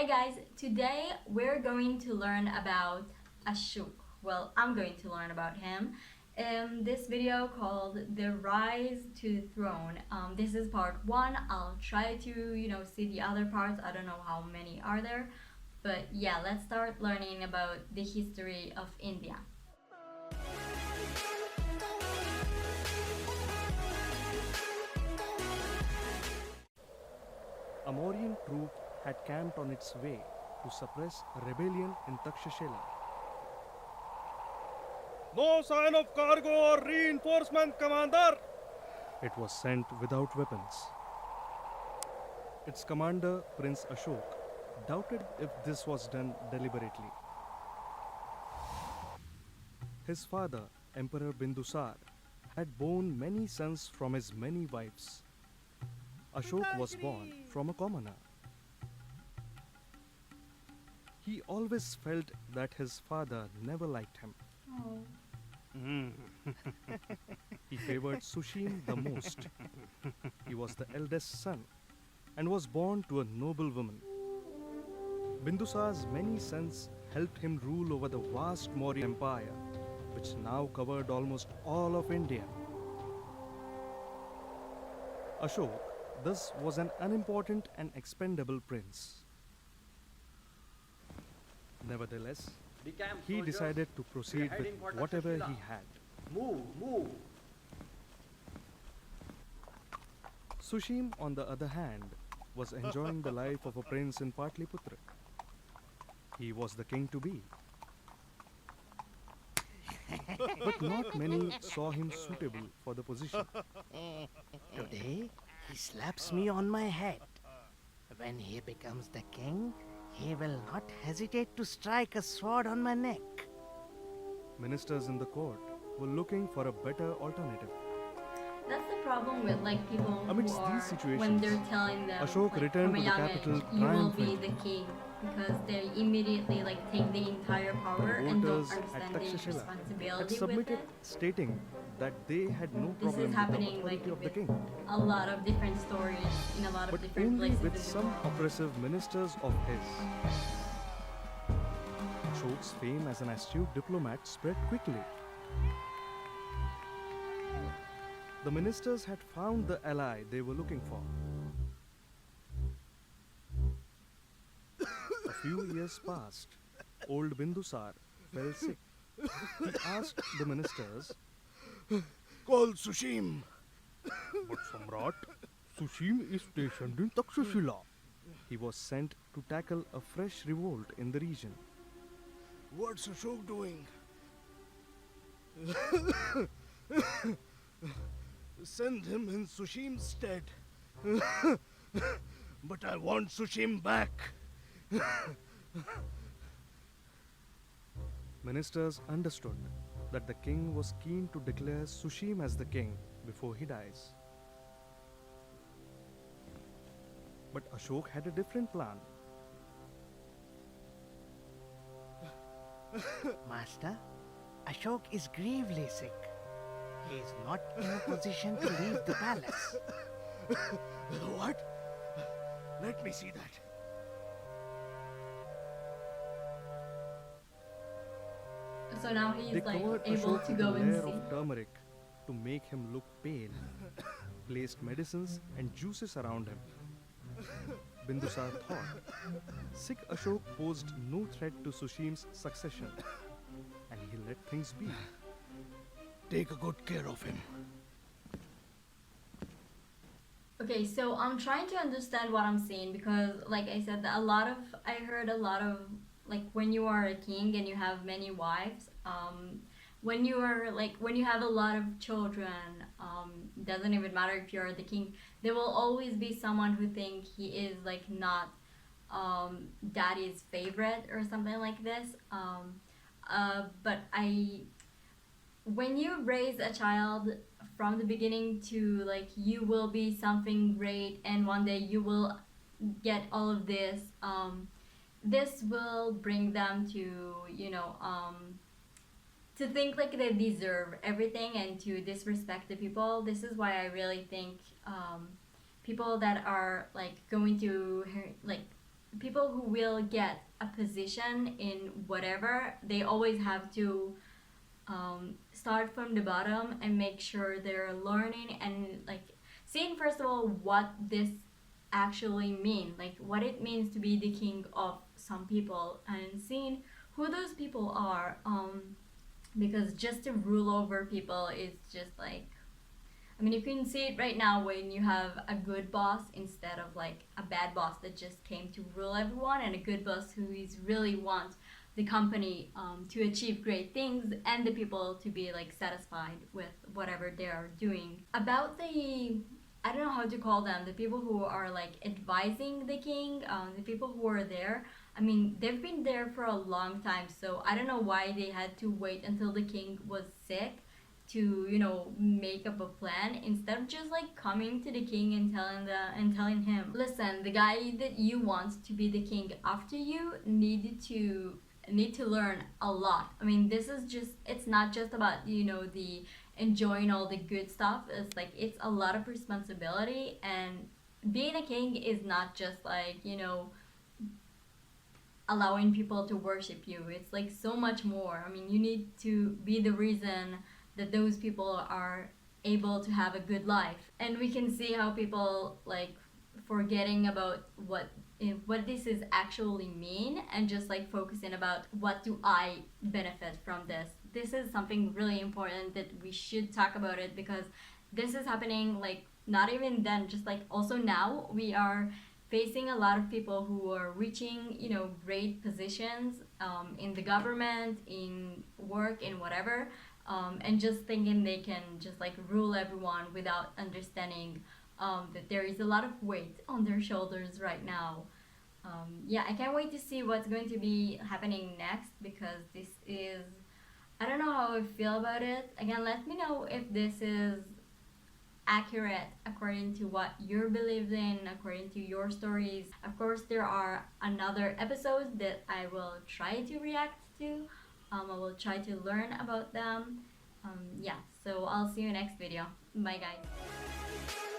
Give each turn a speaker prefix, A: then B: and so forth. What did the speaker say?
A: Hi guys, today we're going to learn about Ashok. Well, I'm going to learn about him in this video called The Rise to the Throne. This is part one. I'll try to, see the other parts. I don't know how many are there. But yeah, let's start learning about the history of India.
B: A Mauryan troop had camped on its way to suppress a rebellion in Takshashila.
C: No sign of cargo or reinforcement, Commander!
B: It was sent without weapons. Its commander, Prince Ashok, doubted if this was done deliberately. His father, Emperor Bindusar, had borne many sons from his many wives. Ashok was born from a commoner. He always felt that his father never liked him.
A: Oh.
B: He favored Sushim the most. He was the eldest son and was born to a noble woman. Bindusar's many sons helped him rule over the vast Maurya Empire, which now covered almost all of India. Ashok thus was an unimportant and expendable prince. Nevertheless, he decided to proceed with whatever he had.
C: Move!
B: Sushim, on the other hand, was enjoying the life of a prince in Patliputra. He was the king to be. But not many saw him suitable for the position.
D: Today, he slaps me on my head. When he becomes the king, he will not hesitate to strike a sword on my neck.
B: Ministers in the court were looking for a better alternative.
A: That's the problem with people
B: Amidst
A: who are,
B: these situations,
A: when they're telling them
B: Ashok returned
A: from a
B: to the
A: young
B: capital
A: age, you will be
B: triumphantly.
A: the king, because they immediately take the entire power
B: The
A: and don't
B: voters at
A: understand the
B: Takshashila had
A: responsibility with
B: submitted
A: it.
B: stating that they had no
A: This
B: problem
A: is
B: with the
A: happening
B: authority of the
A: with
B: king,
A: a lot of different stories in a lot of
B: but
A: different
B: only
A: places
B: with
A: in the
B: some
A: world.
B: oppressive ministers of his. Ashok's fame as an astute diplomat spread quickly. The ministers had found the ally they were looking for. A few years passed. Old Bindusar fell sick. He asked the ministers,
C: Call Sushim!
B: "But Samrat, Sushim is stationed in Takshashila." He was sent to tackle a fresh revolt in the region.
C: What's Ashok doing? Send him in Sushim's stead. But I want Sushim back.
B: Ministers understood that the king was keen to declare Sushim as the king before he dies. But Ashok had a different plan.
D: Master, Ashok is gravely sick. He is not in a position to leave the palace.
C: What? Let me see that.
A: So now he's
B: They covered
A: able
B: Ashok
A: to
B: with a
A: go and
B: layer
A: see.
B: of turmeric to make him look pale, placed medicines and juices around him. Bindusar thought sick Ashok posed no threat to Sushim's succession, and he let things be.
C: Take a good care of him.
A: Okay, so I'm trying to understand what I'm saying, because like I said, I heard a lot of when you are a king and you have many wives, when you have a lot of children, doesn't even matter if you're the king, there will always be someone who think he is not daddy's favorite or something like this. But when you raise a child from the beginning to you will be something great and one day you will get all of this, this will bring them to to think they deserve everything and to disrespect the people. This is why I really think people that are going to people who will get a position in whatever, they always have to start from the bottom and make sure they're learning and like seeing first of all what this actually mean, like what it means to be the king of some people, and seeing who those people are, because just to rule over people is just like, I mean, you can see it right now when you have a good boss instead of like a bad boss that just came to rule everyone, and a good boss who is really want the company to achieve great things and the people to be like satisfied with whatever they are doing. About the, I don't know how to call them, the people who are like advising the king, the people who are there. I mean, they've been there for a long time, so I don't know why they had to wait until the king was sick to, you know, make up a plan instead of just like coming to the king and telling him, listen, the guy that you want to be the king after you need to learn a lot. I mean, this is just, it's not just about, you know, the enjoying all the good stuff. It's like, it's a lot of responsibility, and being a king is not just like, you know, allowing people to worship you. It's like so much more. I mean, you need to be the reason that those people are able to have a good life. And we can see how people like forgetting about what this is actually mean, and just like focusing about what do I benefit from this. This is something really important that we should talk about it, because this is happening like not even then, just like also now we are facing a lot of people who are reaching, you know, great positions in the government, in work, in whatever, and just thinking they can just like rule everyone without understanding that there is a lot of weight on their shoulders right now. Yeah, I can't wait to see what's going to be happening next, because this is, I don't know how I feel about it. Again, let me know if this is accurate according to what you're believing, according to your stories. Of course, there are another episodes that I will try to react to. I will try to learn about them. Yeah, so I'll see you next video. Bye guys.